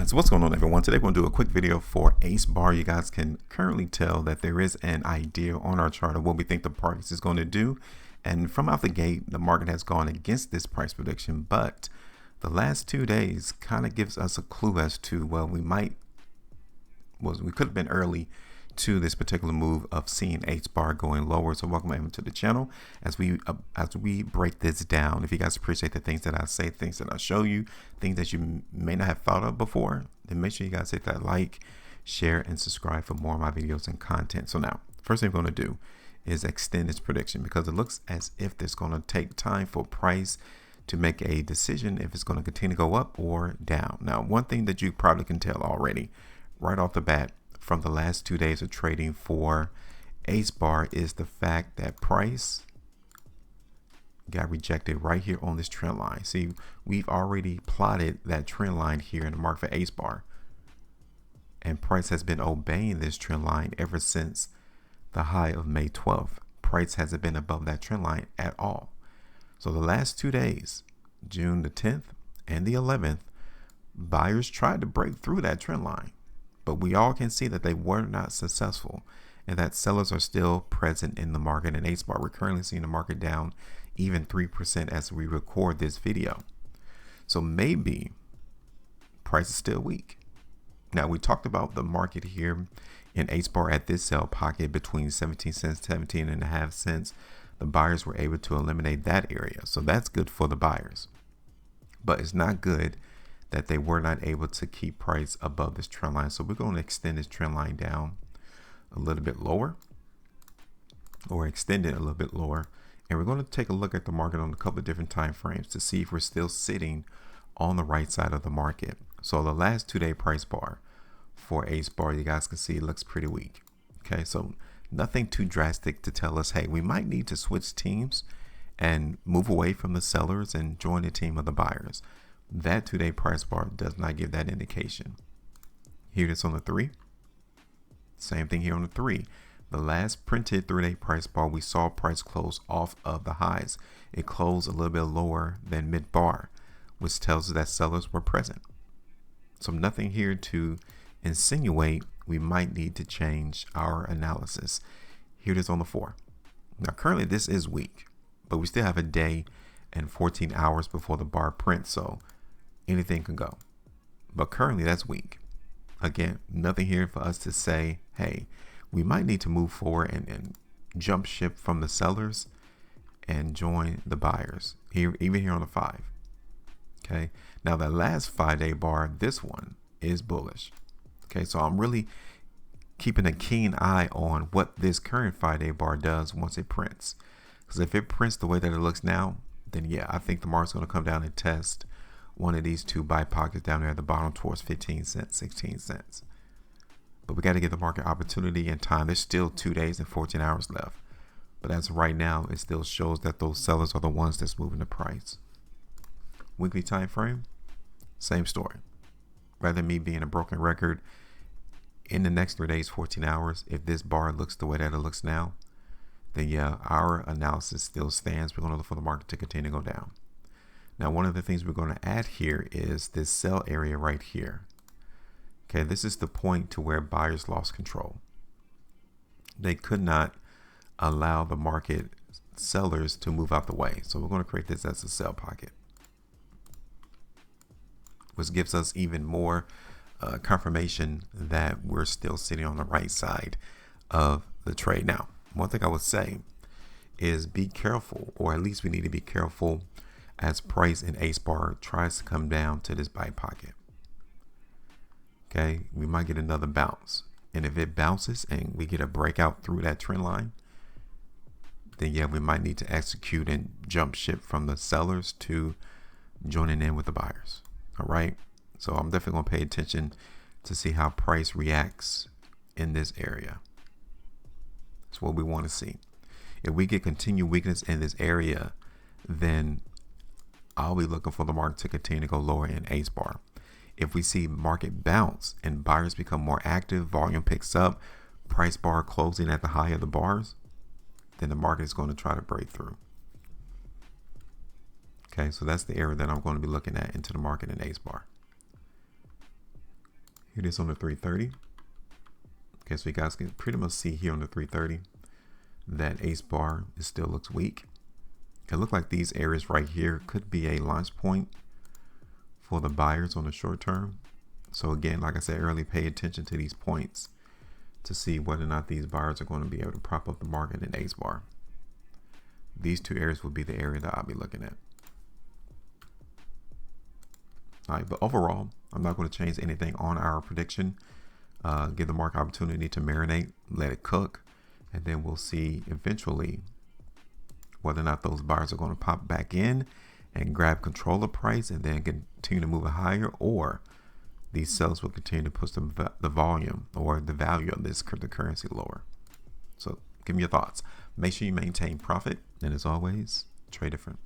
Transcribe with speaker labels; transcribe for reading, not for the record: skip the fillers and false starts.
Speaker 1: So what's going on, everyone? Today we're going to do a quick video for HBAR. You guys can currently tell that there is an idea on our chart of what we think the price is going to do. And from out the gate, the market has gone against this price prediction. But the last 2 days kind of gives us a clue as to, well, we could have been early to this particular move of seeing HBAR going lower. So welcome everyone to the channel as we break this down. If you guys appreciate the things that I say, things that I show you, things that you may not have thought of before, then make sure you guys hit that like, share, and subscribe for more of my videos and content. So now, first thing we're going to do is extend this prediction because it looks as if it's going to take time for price to make a decision if it's going to continue to go up or down. Now, one thing that you probably can tell already right off the bat from the last 2 days of trading for HBAR is the fact that price got rejected right here on this trend line. See, we've already plotted that trend line here in the market for HBAR, and price has been obeying this trend line ever since the high of May 12th. Price hasn't been above that trend line at all. So the last 2 days, June the 10th and the 11th, buyers tried to break through that trend line, but we all can see that they were not successful and that sellers are still present in the market. And HBAR, we're currently seeing the market down even 3% as we record this video. So maybe price is still weak. Now, we talked about the market here in HBAR at this sell pocket between 17 cents, 17.5 cents. The buyers were able to eliminate that area. So that's good for the buyers, but it's not good that they were not able to keep price above this trend line. So we're going to extend this trend line down a little bit lower, or extend it a little bit lower. And we're going to take a look at the market on a couple of different time frames to see if we're still sitting on the right side of the market. So the last 2 day price bar for HBAR, you guys can see it looks pretty weak. Okay, so nothing too drastic to tell us, hey, we might need to switch teams and move away from the sellers and join the team of the buyers. That 2 day price bar does not give that indication. Here it is on the 3. Same thing here on the 3. The last printed 3 day price bar, we saw price close off of the highs. It closed a little bit lower than mid bar, which tells us that sellers were present. So nothing here to insinuate we might need to change our analysis. Here it is on the 4. Now currently this is weak, but we still have a day and 14 hours before the bar print, so anything can go. But currently that's weak. Again, nothing here for us to say, hey, we might need to move forward and jump ship from the sellers and join the buyers here, even here on the 5. Okay, now the last 5 day bar, this one is bullish. Okay, so I'm really keeping a keen eye on what this current 5 day bar does once it prints, because if it prints the way that it looks now, then yeah, I think the market's going to come down and test one of these 2 buy pockets down there at the bottom towards 15 cents, 16 cents. But we got to give the market opportunity and time. There's still 2 days and 14 hours left. But as of right now, it still shows that those sellers are the ones that's moving the price. Weekly time frame, same story. Rather than me being a broken record, in the next 3 days, 14 hours, if this bar looks the way that it looks now, then yeah, our analysis still stands. We're going to look for the market to continue to go down. Now, one of the things we're going to add here is this sell area right here. Okay, this is the point to where buyers lost control. They could not allow the market sellers to move out the way. So we're going to create this as a sell pocket, which gives us even more confirmation that we're still sitting on the right side of the trade. Now, one thing I would say is be careful, or at least we need to be careful as price in HBAR tries to come down to this buy pocket. Okay, we might get another bounce, and if it bounces and we get a breakout through that trend line, then yeah, we might need to execute and jump ship from the sellers to joining in with the buyers. All right, so I'm definitely going to pay attention to see how price reacts in this area. That's what we want to see. If we get continued weakness in this area, then I'll be looking for the market to continue to go lower in HBAR. If we see market bounce and buyers become more active, volume picks up, price bar closing at the high of the bars, then the market is going to try to break through. Okay, so that's the area that I'm going to be looking at into the market in HBAR. It is on the 330. Okay, so you guys can pretty much see here on the 330 that HBAR still looks weak. It looks like these areas right here could be a launch point for the buyers on the short term. So again, like I said earlier, pay attention to these points to see whether or not these buyers are going to be able to prop up the market in HBAR. These two areas would be the area that I'll be looking at. All right, but overall, I'm not going to change anything on our prediction. Give the market opportunity to marinate, let it cook, and then we'll see eventually whether or not those buyers are going to pop back in and grab control of price and then continue to move it higher, or these sellers will continue to push the volume or the value of this the currency lower. So give me your thoughts. Make sure you maintain profit, and as always, trade different.